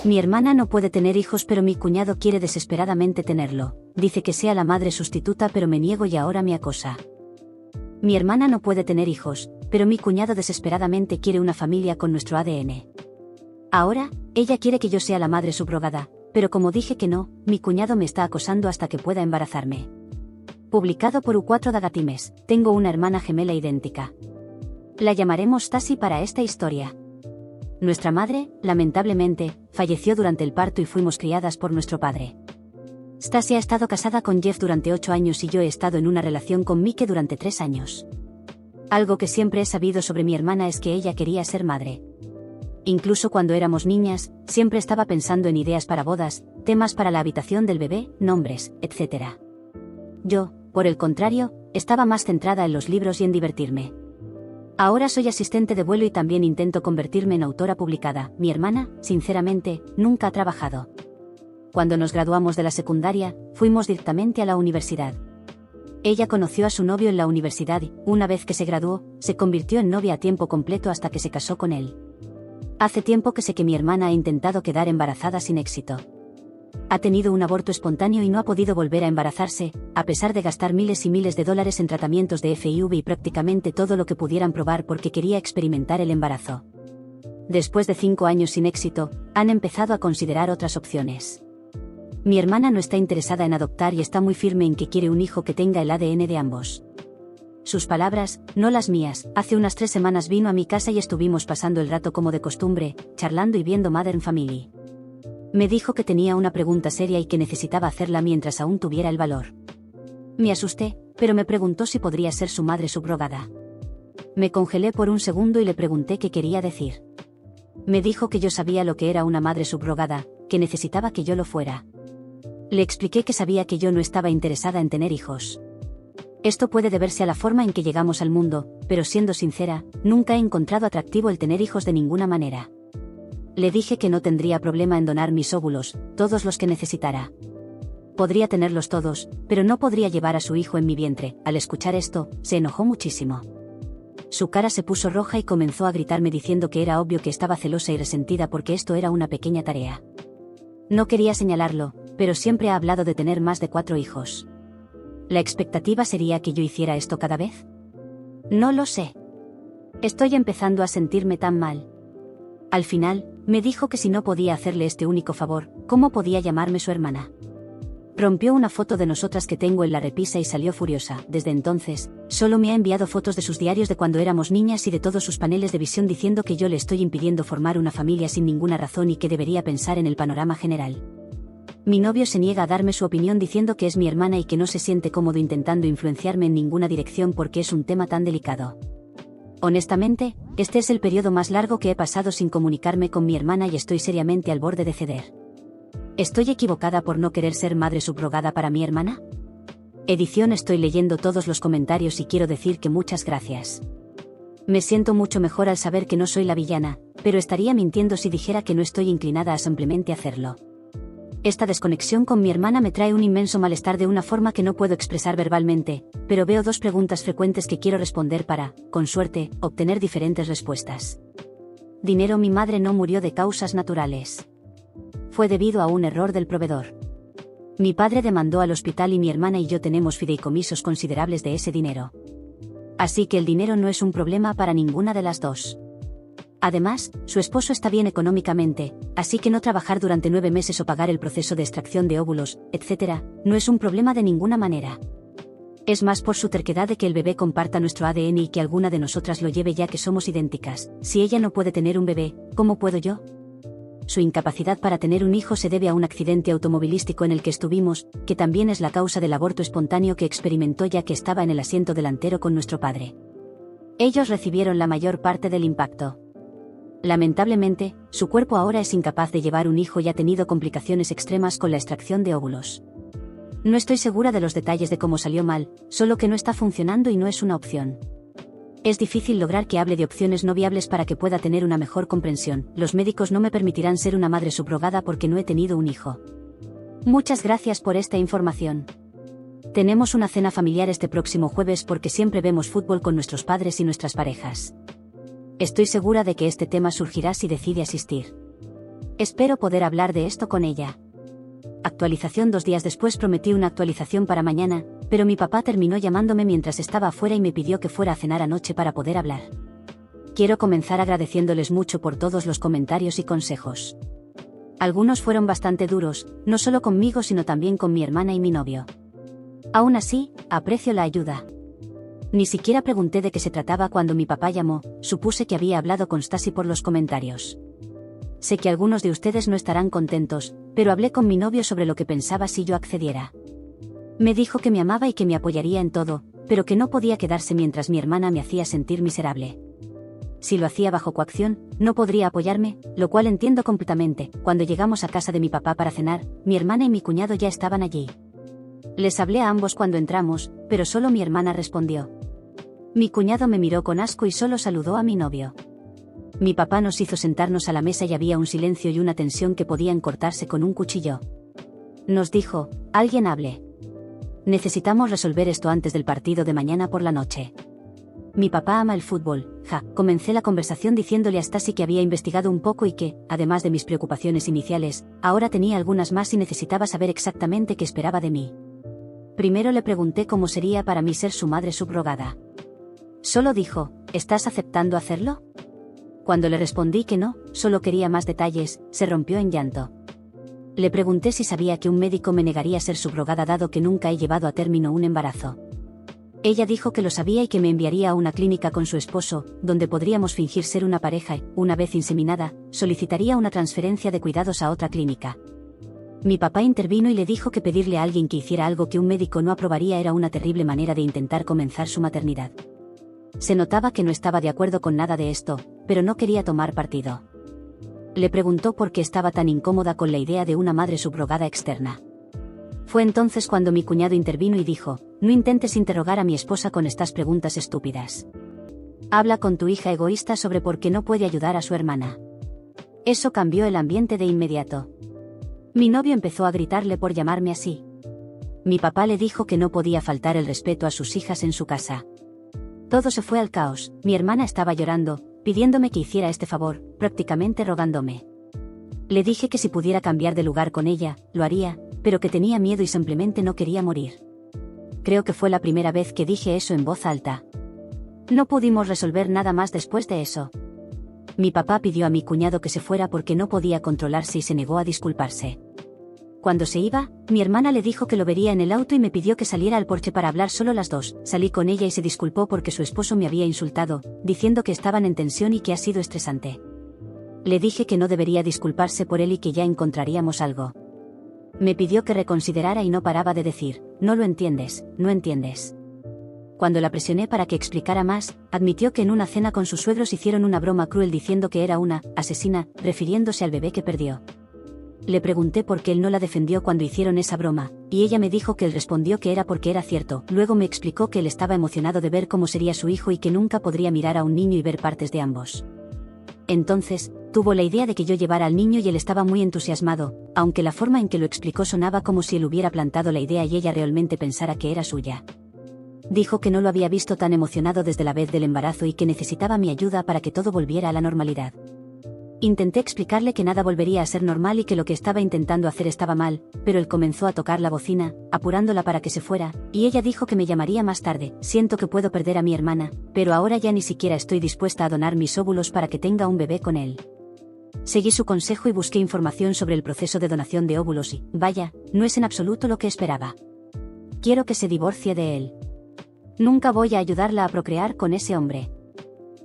Mi hermana no puede tener hijos, pero mi cuñado quiere desesperadamente tenerlo. Dice que sea la madre sustituta, pero me niego y ahora me acosa. Mi hermana no puede tener hijos, pero mi cuñado desesperadamente quiere una familia con nuestro ADN. Ahora, ella quiere que yo sea la madre subrogada, pero como dije que no, mi cuñado me está acosando hasta que pueda embarazarme. Publicado por U4 Dagatimes, tengo una hermana gemela idéntica. La llamaremos Stasi para esta historia. Nuestra madre, lamentablemente, falleció durante el parto y fuimos criadas por nuestro padre. Stasi ha estado casada con Jeff durante 8 años y yo he estado en una relación con Mike durante 3 años. Algo que siempre he sabido sobre mi hermana es que ella quería ser madre. Incluso cuando éramos niñas, siempre estaba pensando en ideas para bodas, temas para la habitación del bebé, nombres, etc. Yo, por el contrario, estaba más centrada en los libros y en divertirme. Ahora soy asistente de vuelo y también intento convertirme en autora publicada. Mi hermana, sinceramente, nunca ha trabajado. Cuando nos graduamos de la secundaria, fuimos directamente a la universidad. Ella conoció a su novio en la universidad y, una vez que se graduó, se convirtió en novia a tiempo completo hasta que se casó con él. Hace tiempo que sé que mi hermana ha intentado quedar embarazada sin éxito. Ha tenido un aborto espontáneo y no ha podido volver a embarazarse, a pesar de gastar miles y miles de dólares en tratamientos de FIV y prácticamente todo lo que pudieran probar porque quería experimentar el embarazo. Después de 5 años sin éxito, han empezado a considerar otras opciones. Mi hermana no está interesada en adoptar y está muy firme en que quiere un hijo que tenga el ADN de ambos. Sus palabras, no las mías. Hace unas 3 semanas vino a mi casa y estuvimos pasando el rato como de costumbre, charlando y viendo Modern Family. Me dijo que tenía una pregunta seria y que necesitaba hacerla mientras aún tuviera el valor. Me asusté, pero me preguntó si podría ser su madre subrogada. Me congelé por un segundo y le pregunté qué quería decir. Me dijo que yo sabía lo que era una madre subrogada, que necesitaba que yo lo fuera. Le expliqué que sabía que yo no estaba interesada en tener hijos. Esto puede deberse a la forma en que llegamos al mundo, pero siendo sincera, nunca he encontrado atractivo el tener hijos de ninguna manera. Le dije que no tendría problema en donar mis óvulos, todos los que necesitara. Podría tenerlos todos, pero no podría llevar a su hijo en mi vientre. Al escuchar esto, se enojó muchísimo. Su cara se puso roja y comenzó a gritarme diciendo que era obvio que estaba celosa y resentida porque esto era una pequeña tarea. No quería señalarlo, pero siempre ha hablado de tener más de 4 hijos. ¿La expectativa sería que yo hiciera esto cada vez? No lo sé. Estoy empezando a sentirme tan mal. Al final, me dijo que si no podía hacerle este único favor, ¿cómo podía llamarme su hermana? Rompió una foto de nosotras que tengo en la repisa y salió furiosa. Desde entonces, solo me ha enviado fotos de sus diarios de cuando éramos niñas y de todos sus paneles de visión diciendo que yo le estoy impidiendo formar una familia sin ninguna razón y que debería pensar en el panorama general. Mi novio se niega a darme su opinión diciendo que es mi hermana y que no se siente cómodo intentando influenciarme en ninguna dirección porque es un tema tan delicado. Honestamente, este es el periodo más largo que he pasado sin comunicarme con mi hermana y estoy seriamente al borde de ceder. ¿Estoy equivocada por no querer ser madre subrogada para mi hermana? Edición. Estoy leyendo todos los comentarios y quiero decir que muchas gracias. Me siento mucho mejor al saber que no soy la villana, pero estaría mintiendo si dijera que no estoy inclinada a simplemente hacerlo. Esta desconexión con mi hermana me trae un inmenso malestar de una forma que no puedo expresar verbalmente, pero veo 2 preguntas frecuentes que quiero responder para, con suerte, obtener diferentes respuestas. Dinero. Mi madre no murió de causas naturales. Fue debido a un error del proveedor. Mi padre demandó al hospital y mi hermana y yo tenemos fideicomisos considerables de ese dinero. Así que el dinero no es un problema para ninguna de las 2. Además, su esposo está bien económicamente, así que no trabajar durante 9 meses o pagar el proceso de extracción de óvulos, etc., no es un problema de ninguna manera. Es más por su terquedad de que el bebé comparta nuestro ADN y que alguna de nosotras lo lleve ya que somos idénticas. Si ella no puede tener un bebé, ¿cómo puedo yo? Su incapacidad para tener un hijo se debe a un accidente automovilístico en el que estuvimos, que también es la causa del aborto espontáneo que experimentó ya que estaba en el asiento delantero con nuestro padre. Ellos recibieron la mayor parte del impacto. Lamentablemente, su cuerpo ahora es incapaz de llevar un hijo y ha tenido complicaciones extremas con la extracción de óvulos. No estoy segura de los detalles de cómo salió mal, solo que no está funcionando y no es una opción. Es difícil lograr que hable de opciones no viables para que pueda tener una mejor comprensión. Los médicos no me permitirán ser una madre subrogada porque no he tenido un hijo. Muchas gracias por esta información. Tenemos una cena familiar este próximo jueves porque siempre vemos fútbol con nuestros padres y nuestras parejas. Estoy segura de que este tema surgirá si decide asistir. Espero poder hablar de esto con ella. Actualización. 2 días después prometí una actualización para mañana, pero mi papá terminó llamándome mientras estaba afuera y me pidió que fuera a cenar anoche para poder hablar. Quiero comenzar agradeciéndoles mucho por todos los comentarios y consejos. Algunos fueron bastante duros, no solo conmigo sino también con mi hermana y mi novio. Aún así, aprecio la ayuda. Ni siquiera pregunté de qué se trataba cuando mi papá llamó, supuse que había hablado con Stasi por los comentarios. Sé que algunos de ustedes no estarán contentos, pero hablé con mi novio sobre lo que pensaba si yo accediera. Me dijo que me amaba y que me apoyaría en todo, pero que no podía quedarse mientras mi hermana me hacía sentir miserable. Si lo hacía bajo coacción, no podría apoyarme, lo cual entiendo completamente. Cuando llegamos a casa de mi papá para cenar, mi hermana y mi cuñado ya estaban allí. Les hablé a ambos cuando entramos, pero solo mi hermana respondió. Mi cuñado me miró con asco y solo saludó a mi novio. Mi papá nos hizo sentarnos a la mesa y había un silencio y una tensión que podían cortarse con un cuchillo. Nos dijo, alguien hable. Necesitamos resolver esto antes del partido de mañana por la noche. Mi papá ama el fútbol, Comencé la conversación diciéndole a Stasi que había investigado un poco y que, además de mis preocupaciones iniciales, ahora tenía algunas más y necesitaba saber exactamente qué esperaba de mí. Primero le pregunté cómo sería para mí ser su madre subrogada. Solo dijo, ¿estás aceptando hacerlo? Cuando le respondí que no, solo quería más detalles, se rompió en llanto. Le pregunté si sabía que un médico me negaría ser subrogada dado que nunca he llevado a término un embarazo. Ella dijo que lo sabía y que me enviaría a una clínica con su esposo, donde podríamos fingir ser una pareja y, una vez inseminada, solicitaría una transferencia de cuidados a otra clínica. Mi papá intervino y le dijo que pedirle a alguien que hiciera algo que un médico no aprobaría era una terrible manera de intentar comenzar su maternidad. Se notaba que no estaba de acuerdo con nada de esto, pero no quería tomar partido. Le preguntó por qué estaba tan incómoda con la idea de una madre subrogada externa. Fue entonces cuando mi cuñado intervino y dijo, no intentes interrogar a mi esposa con estas preguntas estúpidas. Habla con tu hija egoísta sobre por qué no puede ayudar a su hermana. Eso cambió el ambiente de inmediato. Mi novio empezó a gritarle por llamarme así. Mi papá le dijo que no podía faltar el respeto a sus hijas en su casa. Todo se fue al caos, mi hermana estaba llorando, pidiéndome que hiciera este favor, prácticamente rogándome. Le dije que si pudiera cambiar de lugar con ella, lo haría, pero que tenía miedo y simplemente no quería morir. Creo que fue la primera vez que dije eso en voz alta. No pudimos resolver nada más después de eso. Mi papá pidió a mi cuñado que se fuera porque no podía controlarse y se negó a disculparse. Cuando se iba, mi hermana le dijo que lo vería en el auto y me pidió que saliera al porche para hablar solo las dos. Salí con ella y se disculpó porque su esposo me había insultado, diciendo que estaban en tensión y que ha sido estresante. Le dije que no debería disculparse por él y que ya encontraríamos algo. Me pidió que reconsiderara y no paraba de decir, no lo entiendes, no entiendes. Cuando la presioné para que explicara más, admitió que en una cena con sus suegros hicieron una broma cruel diciendo que era una asesina, refiriéndose al bebé que perdió. Le pregunté por qué él no la defendió cuando hicieron esa broma, y ella me dijo que él respondió que era porque era cierto. Luego me explicó que él estaba emocionado de ver cómo sería su hijo y que nunca podría mirar a un niño y ver partes de ambos. Entonces, tuvo la idea de que yo llevara al niño y él estaba muy entusiasmado, aunque la forma en que lo explicó sonaba como si él hubiera plantado la idea y ella realmente pensara que era suya. Dijo que no lo había visto tan emocionado desde la vez del embarazo y que necesitaba mi ayuda para que todo volviera a la normalidad. Intenté explicarle que nada volvería a ser normal y que lo que estaba intentando hacer estaba mal, pero él comenzó a tocar la bocina, apurándola para que se fuera, y ella dijo que me llamaría más tarde. Siento que puedo perder a mi hermana, pero ahora ya ni siquiera estoy dispuesta a donar mis óvulos para que tenga un bebé con él. Seguí su consejo y busqué información sobre el proceso de donación de óvulos y, vaya, no es en absoluto lo que esperaba. Quiero que se divorcie de él. Nunca voy a ayudarla a procrear con ese hombre.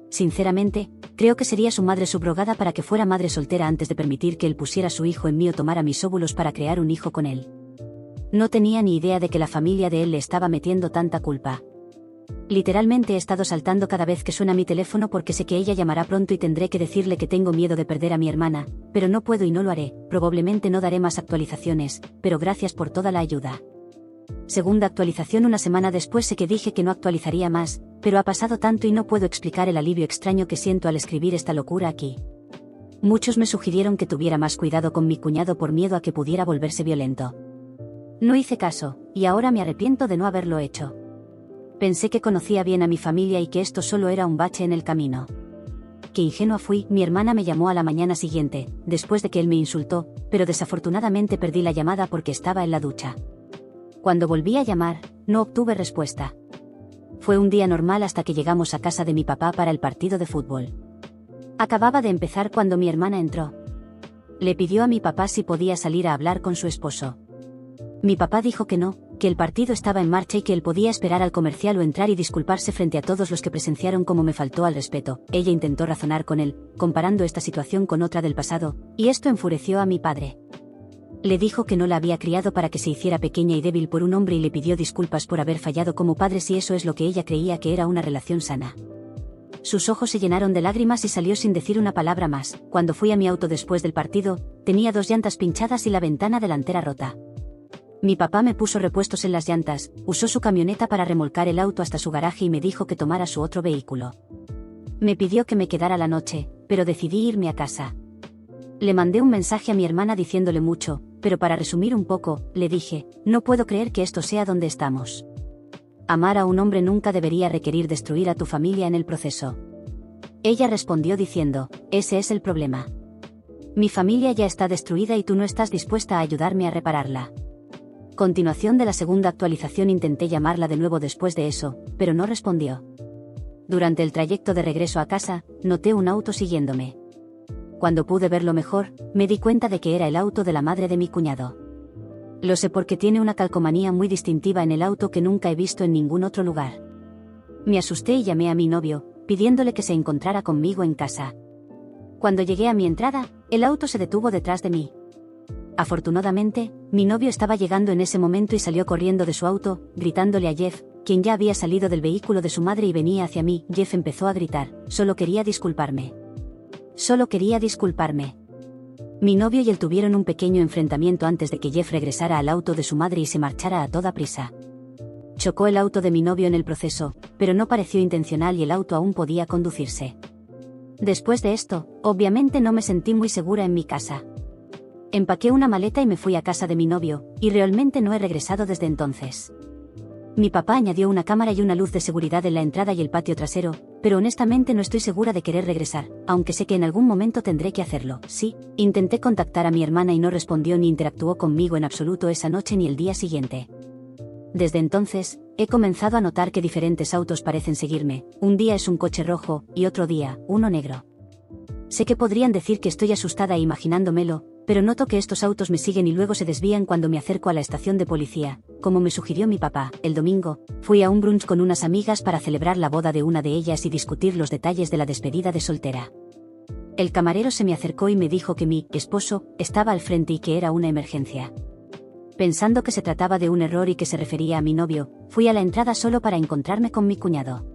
Sinceramente, creo que sería su madre subrogada para que fuera madre soltera antes de permitir que él pusiera su hijo en mí o tomara mis óvulos para crear un hijo con él. No tenía ni idea de que la familia de él le estaba metiendo tanta culpa. Literalmente he estado saltando cada vez que suena mi teléfono porque sé que ella llamará pronto y tendré que decirle que tengo miedo de perder a mi hermana, pero no puedo y no lo haré. Probablemente no daré más actualizaciones, pero gracias por toda la ayuda. Segunda actualización. Una semana después sé que dije que no actualizaría más, pero ha pasado tanto y no puedo explicar el alivio extraño que siento al escribir esta locura aquí. Muchos me sugirieron que tuviera más cuidado con mi cuñado por miedo a que pudiera volverse violento. No hice caso, y ahora me arrepiento de no haberlo hecho. Pensé que conocía bien a mi familia y que esto solo era un bache en el camino. qué ingenua fui. Mi hermana me llamó a la mañana siguiente, después de que él me insultó, pero desafortunadamente perdí la llamada porque estaba en la ducha. Cuando volví a llamar, no obtuve respuesta. Fue un día normal hasta que llegamos a casa de mi papá para el partido de fútbol. Acababa de empezar cuando mi hermana entró. Le pidió a mi papá si podía salir a hablar con su esposo. Mi papá dijo que no, que el partido estaba en marcha y que él podía esperar al comercial o entrar y disculparse frente a todos los que presenciaron cómo me faltó al respeto. Ella intentó razonar con él, comparando esta situación con otra del pasado, y esto enfureció a mi padre. Le dijo que no la había criado para que se hiciera pequeña y débil por un hombre y le pidió disculpas por haber fallado como padre si eso es lo que ella creía que era una relación sana. Sus ojos se llenaron de lágrimas y salió sin decir una palabra más. Cuando fui a mi auto después del partido, tenía 2 llantas pinchadas y la ventana delantera rota. Mi papá me puso repuestos en las llantas, usó su camioneta para remolcar el auto hasta su garaje y me dijo que tomara su otro vehículo. Me pidió que me quedara la noche, pero decidí irme a casa. Le mandé un mensaje a mi hermana diciéndole mucho, pero para resumir un poco, le dije, no puedo creer que esto sea donde estamos. Amar a un hombre nunca debería requerir destruir a tu familia en el proceso. Ella respondió diciendo, ese es el problema. Mi familia ya está destruida y tú no estás dispuesta a ayudarme a repararla. Continuación de la segunda actualización intenté llamarla de nuevo después de eso, pero no respondió. Durante el trayecto de regreso a casa, noté un auto siguiéndome. Cuando pude verlo mejor, me di cuenta de que era el auto de la madre de mi cuñado. Lo sé porque tiene una calcomanía muy distintiva en el auto que nunca he visto en ningún otro lugar. Me asusté y llamé a mi novio, pidiéndole que se encontrara conmigo en casa. Cuando llegué a mi entrada, el auto se detuvo detrás de mí. Afortunadamente, mi novio estaba llegando en ese momento y salió corriendo de su auto, gritándole a Jeff, quien ya había salido del vehículo de su madre y venía hacia mí. Jeff empezó a gritar, solo quería disculparme. Solo quería disculparme. Mi novio y él tuvieron un pequeño enfrentamiento antes de que Jeff regresara al auto de su madre y se marchara a toda prisa. Chocó el auto de mi novio en el proceso, pero no pareció intencional y el auto aún podía conducirse. Después de esto, obviamente no me sentí muy segura en mi casa. Empaqué una maleta y me fui a casa de mi novio, y realmente no he regresado desde entonces. Mi papá añadió una cámara y una luz de seguridad en la entrada y el patio trasero, pero honestamente no estoy segura de querer regresar, aunque sé que en algún momento tendré que hacerlo. Sí, intenté contactar a mi hermana y no respondió ni interactuó conmigo en absoluto esa noche ni el día siguiente. Desde entonces, he comenzado a notar que diferentes autos parecen seguirme, un día es un coche rojo, y otro día, uno negro. Sé que podrían decir que estoy asustada e imaginándomelo, pero noto que estos autos me siguen y luego se desvían cuando me acerco a la estación de policía, como me sugirió mi papá. El domingo, fui a un brunch con unas amigas para celebrar la boda de una de ellas y discutir los detalles de la despedida de soltera. El camarero se me acercó y me dijo que mi esposo estaba al frente y que era una emergencia. Pensando que se trataba de un error y que se refería a mi novio, fui a la entrada solo para encontrarme con mi cuñado.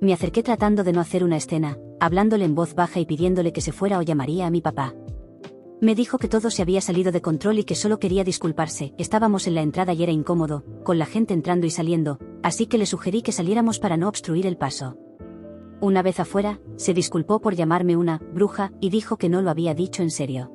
Me acerqué tratando de no hacer una escena, hablándole en voz baja y pidiéndole que se fuera o llamaría a mi papá. Me dijo que todo se había salido de control y que solo quería disculparse. Estábamos en la entrada y era incómodo, con la gente entrando y saliendo, así que le sugerí que saliéramos para no obstruir el paso. Una vez afuera, se disculpó por llamarme una bruja y dijo que no lo había dicho en serio.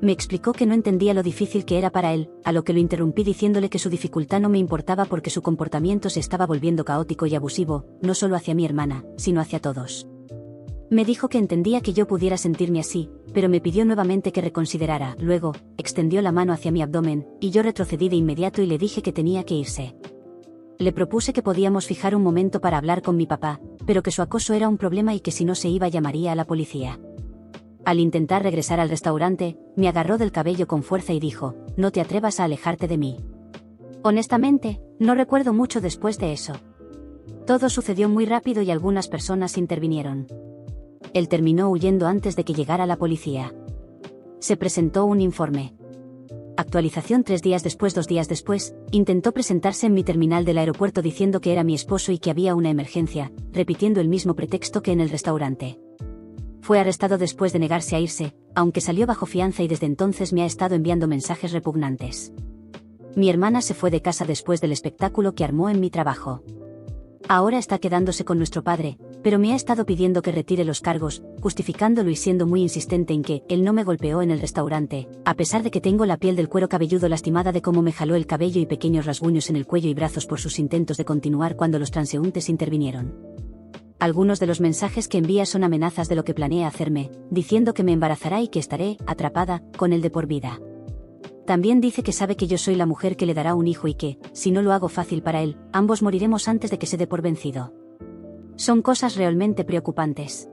Me explicó que no entendía lo difícil que era para él, a lo que lo interrumpí diciéndole que su dificultad no me importaba porque su comportamiento se estaba volviendo caótico y abusivo, no solo hacia mi hermana, sino hacia todos. Me dijo que entendía que yo pudiera sentirme así, pero me pidió nuevamente que reconsiderara. Luego, extendió la mano hacia mi abdomen, y yo retrocedí de inmediato y le dije que tenía que irse. Le propuse que podíamos fijar un momento para hablar con mi papá, pero que su acoso era un problema y que si no se iba llamaría a la policía. Al intentar regresar al restaurante, me agarró del cabello con fuerza y dijo, no te atrevas a alejarte de mí. Honestamente, no recuerdo mucho después de eso. Todo sucedió muy rápido y algunas personas intervinieron. Él terminó huyendo antes de que llegara la policía. Se presentó un informe. Actualización 3 días después. 2 días después, intentó presentarse en mi terminal del aeropuerto diciendo que era mi esposo y que había una emergencia, repitiendo el mismo pretexto que en el restaurante. Fue arrestado después de negarse a irse, aunque salió bajo fianza y desde entonces me ha estado enviando mensajes repugnantes. Mi hermana se fue de casa después del espectáculo que armó en mi trabajo. Ahora está quedándose con nuestro padre, pero me ha estado pidiendo que retire los cargos, justificándolo y siendo muy insistente en que él no me golpeó en el restaurante, a pesar de que tengo la piel del cuero cabelludo lastimada de cómo me jaló el cabello y pequeños rasguños en el cuello y brazos por sus intentos de continuar cuando los transeúntes intervinieron. Algunos de los mensajes que envía son amenazas de lo que planea hacerme, diciendo que me embarazará y que estaré atrapada con él de por vida. También dice que sabe que yo soy la mujer que le dará un hijo y que, si no lo hago fácil para él, ambos moriremos antes de que se dé por vencido. Son cosas realmente preocupantes.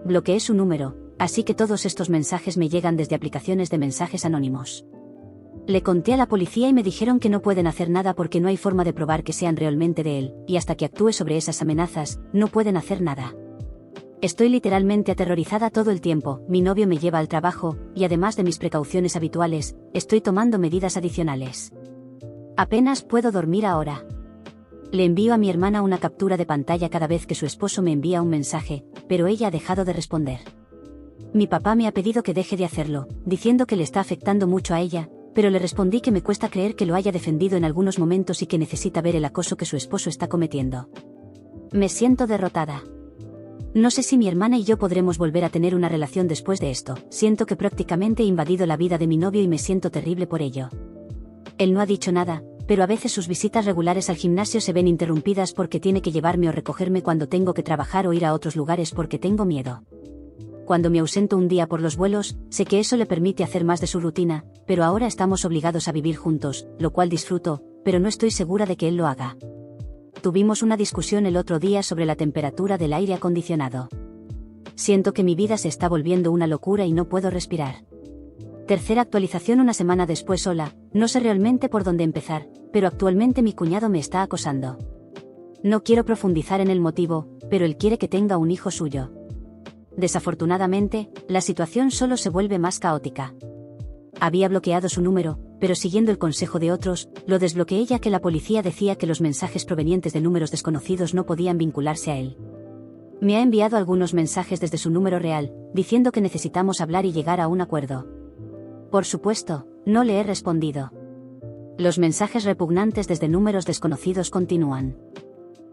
Bloqueé su número, así que todos estos mensajes me llegan desde aplicaciones de mensajes anónimos. Le conté a la policía y me dijeron que no pueden hacer nada porque no hay forma de probar que sean realmente de él, y hasta que actúe sobre esas amenazas, no pueden hacer nada. Estoy literalmente aterrorizada todo el tiempo, mi novio me lleva al trabajo, y además de mis precauciones habituales, estoy tomando medidas adicionales. Apenas puedo dormir ahora. Le envío a mi hermana una captura de pantalla cada vez que su esposo me envía un mensaje, pero ella ha dejado de responder. Mi papá me ha pedido que deje de hacerlo, diciendo que le está afectando mucho a ella, pero le respondí que me cuesta creer que lo haya defendido en algunos momentos y que necesita ver el acoso que su esposo está cometiendo. Me siento derrotada. No sé si mi hermana y yo podremos volver a tener una relación después de esto. Siento que prácticamente he invadido la vida de mi novio y me siento terrible por ello. Él no ha dicho nada, pero a veces sus visitas regulares al gimnasio se ven interrumpidas porque tiene que llevarme o recogerme cuando tengo que trabajar o ir a otros lugares porque tengo miedo. Cuando me ausento un día por los vuelos, sé que eso le permite hacer más de su rutina, pero ahora estamos obligados a vivir juntos, lo cual disfruto, pero no estoy segura de que él lo haga. Tuvimos una discusión el otro día sobre la temperatura del aire acondicionado. Siento que mi vida se está volviendo una locura y no puedo respirar. Tercera actualización una semana después. Hola, no sé realmente por dónde empezar, pero actualmente mi cuñado me está acosando. No quiero profundizar en el motivo, pero él quiere que tenga un hijo suyo. Desafortunadamente, la situación solo se vuelve más caótica. Había bloqueado su número, pero siguiendo el consejo de otros, lo desbloqueé ya que la policía decía que los mensajes provenientes de números desconocidos no podían vincularse a él. Me ha enviado algunos mensajes desde su número real, diciendo que necesitamos hablar y llegar a un acuerdo. Por supuesto, no le he respondido. Los mensajes repugnantes desde números desconocidos continúan.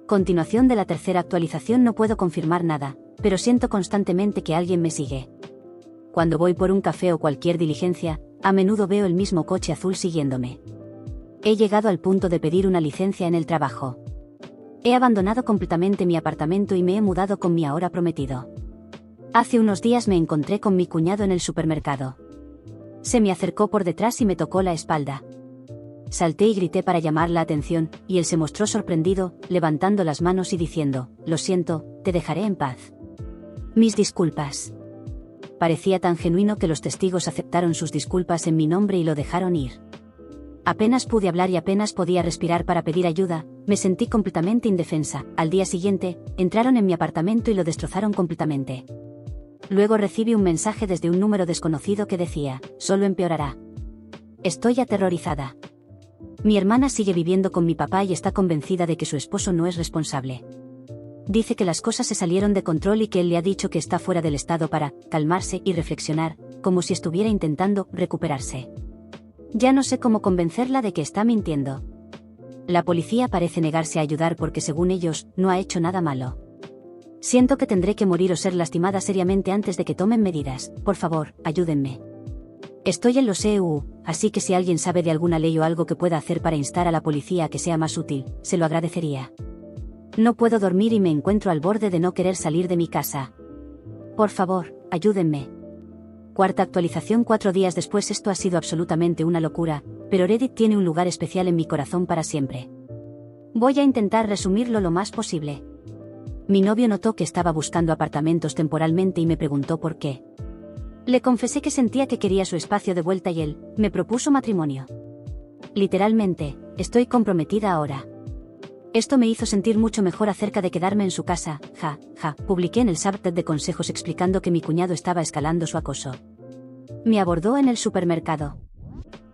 Continuación de la tercera actualización. No puedo confirmar nada, pero siento constantemente que alguien me sigue. Cuando voy por un café o cualquier diligencia, a menudo veo el mismo coche azul siguiéndome. He llegado al punto de pedir una licencia en el trabajo. He abandonado completamente mi apartamento y me he mudado con mi ahora prometido. Hace unos días me encontré con mi cuñado en el supermercado. Se me acercó por detrás y me tocó la espalda. Salté y grité para llamar la atención, y él se mostró sorprendido, levantando las manos y diciendo: «Lo siento, te dejaré en paz». Mis disculpas. Parecía tan genuino que los testigos aceptaron sus disculpas en mi nombre y lo dejaron ir. Apenas pude hablar y apenas podía respirar para pedir ayuda, me sentí completamente indefensa. Al día siguiente, entraron en mi apartamento y lo destrozaron completamente. Luego recibí un mensaje desde un número desconocido que decía: «Solo empeorará». Estoy aterrorizada. Mi hermana sigue viviendo con mi papá y está convencida de que su esposo no es responsable. Dice que las cosas se salieron de control y que él le ha dicho que está fuera del estado para calmarse y reflexionar, como si estuviera intentando recuperarse. Ya no sé cómo convencerla de que está mintiendo. La policía parece negarse a ayudar porque, según ellos, no ha hecho nada malo. Siento que tendré que morir o ser lastimada seriamente antes de que tomen medidas. Por favor, ayúdenme. Estoy en los EU, así que si alguien sabe de alguna ley o algo que pueda hacer para instar a la policía a que sea más útil, se lo agradecería. No puedo dormir y me encuentro al borde de no querer salir de mi casa. Por favor, ayúdenme. Cuarta actualización 4 días después. Esto ha sido absolutamente una locura, pero Reddit tiene un lugar especial en mi corazón para siempre. Voy a intentar resumirlo lo más posible. Mi novio notó que estaba buscando apartamentos temporalmente y me preguntó por qué. Le confesé que sentía que quería su espacio de vuelta y él me propuso matrimonio. Literalmente, estoy comprometida ahora. Esto me hizo sentir mucho mejor acerca de quedarme en su casa. Publiqué en el subreddit de consejos explicando que mi cuñado estaba escalando su acoso. Me abordó en el supermercado.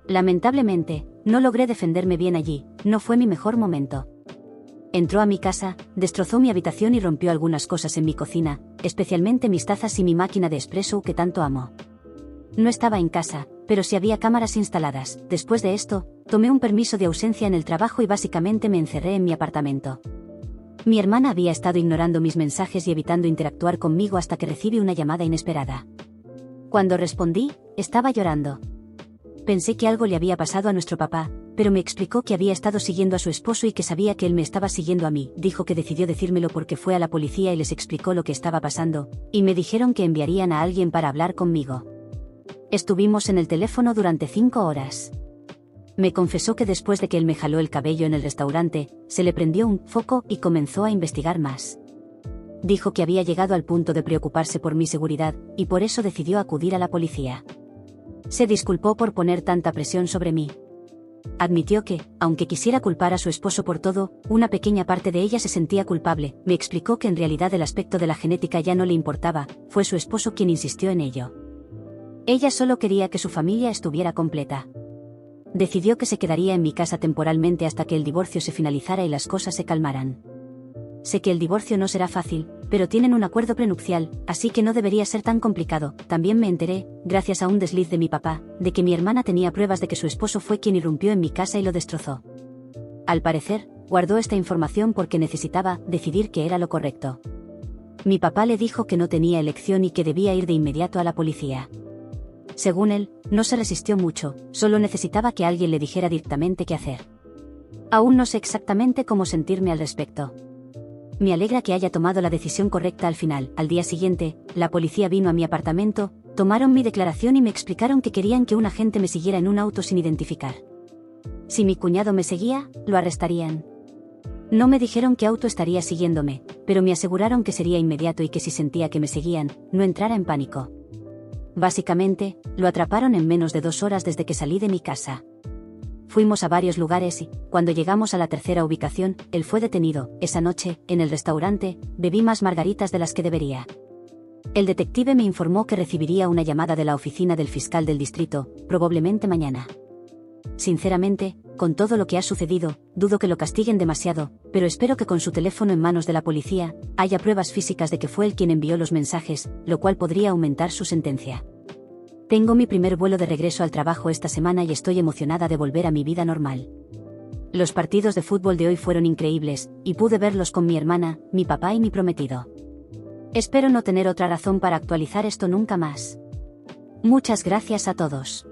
Lamentablemente, no logré defenderme bien allí, no fue mi mejor momento. Entró a mi casa, destrozó mi habitación y rompió algunas cosas en mi cocina, especialmente mis tazas y mi máquina de espresso que tanto amo. No estaba en casa, pero sí había cámaras instaladas. Después de esto, tomé un permiso de ausencia en el trabajo y básicamente me encerré en mi apartamento. Mi hermana había estado ignorando mis mensajes y evitando interactuar conmigo hasta que recibí una llamada inesperada. Cuando respondí, estaba llorando. Pensé que algo le había pasado a nuestro papá, pero me explicó que había estado siguiendo a su esposo y que sabía que él me estaba siguiendo a mí. Dijo que decidió decírmelo porque fue a la policía y les explicó lo que estaba pasando, y me dijeron que enviarían a alguien para hablar conmigo. Estuvimos en el teléfono durante 5 horas. Me confesó que después de que él me jaló el cabello en el restaurante, se le prendió un foco y comenzó a investigar más. Dijo que había llegado al punto de preocuparse por mi seguridad, y por eso decidió acudir a la policía. Se disculpó por poner tanta presión sobre mí. Admitió que, aunque quisiera culpar a su esposo por todo, una pequeña parte de ella se sentía culpable. Me explicó que en realidad el aspecto de la genética ya no le importaba, fue su esposo quien insistió en ello. Ella solo quería que su familia estuviera completa. Decidió que se quedaría en mi casa temporalmente hasta que el divorcio se finalizara y las cosas se calmaran. Sé que el divorcio no será fácil, pero tienen un acuerdo prenupcial, así que no debería ser tan complicado. También me enteré, gracias a un desliz de mi papá, de que mi hermana tenía pruebas de que su esposo fue quien irrumpió en mi casa y lo destrozó. Al parecer, guardó esta información porque necesitaba decidir qué era lo correcto. Mi papá le dijo que no tenía elección y que debía ir de inmediato a la policía. Según él, no se resistió mucho, solo necesitaba que alguien le dijera directamente qué hacer. Aún no sé exactamente cómo sentirme al respecto. Me alegra que haya tomado la decisión correcta al final. Al día siguiente, la policía vino a mi apartamento, tomaron mi declaración y me explicaron que querían que un agente me siguiera en un auto sin identificar. Si mi cuñado me seguía, lo arrestarían. No me dijeron qué auto estaría siguiéndome, pero me aseguraron que sería inmediato y que si sentía que me seguían, no entrara en pánico. Básicamente, lo atraparon en menos de 2 horas desde que salí de mi casa. Fuimos a varios lugares y, cuando llegamos a la tercera ubicación, él fue detenido. Esa noche, en el restaurante, bebí más margaritas de las que debería. El detective me informó que recibiría una llamada de la oficina del fiscal del distrito, probablemente mañana. Sinceramente, con todo lo que ha sucedido, dudo que lo castiguen demasiado, pero espero que con su teléfono en manos de la policía, haya pruebas físicas de que fue él quien envió los mensajes, lo cual podría aumentar su sentencia. Tengo mi primer vuelo de regreso al trabajo esta semana y estoy emocionada de volver a mi vida normal. Los partidos de fútbol de hoy fueron increíbles, y pude verlos con mi hermana, mi papá y mi prometido. Espero no tener otra razón para actualizar esto nunca más. Muchas gracias a todos.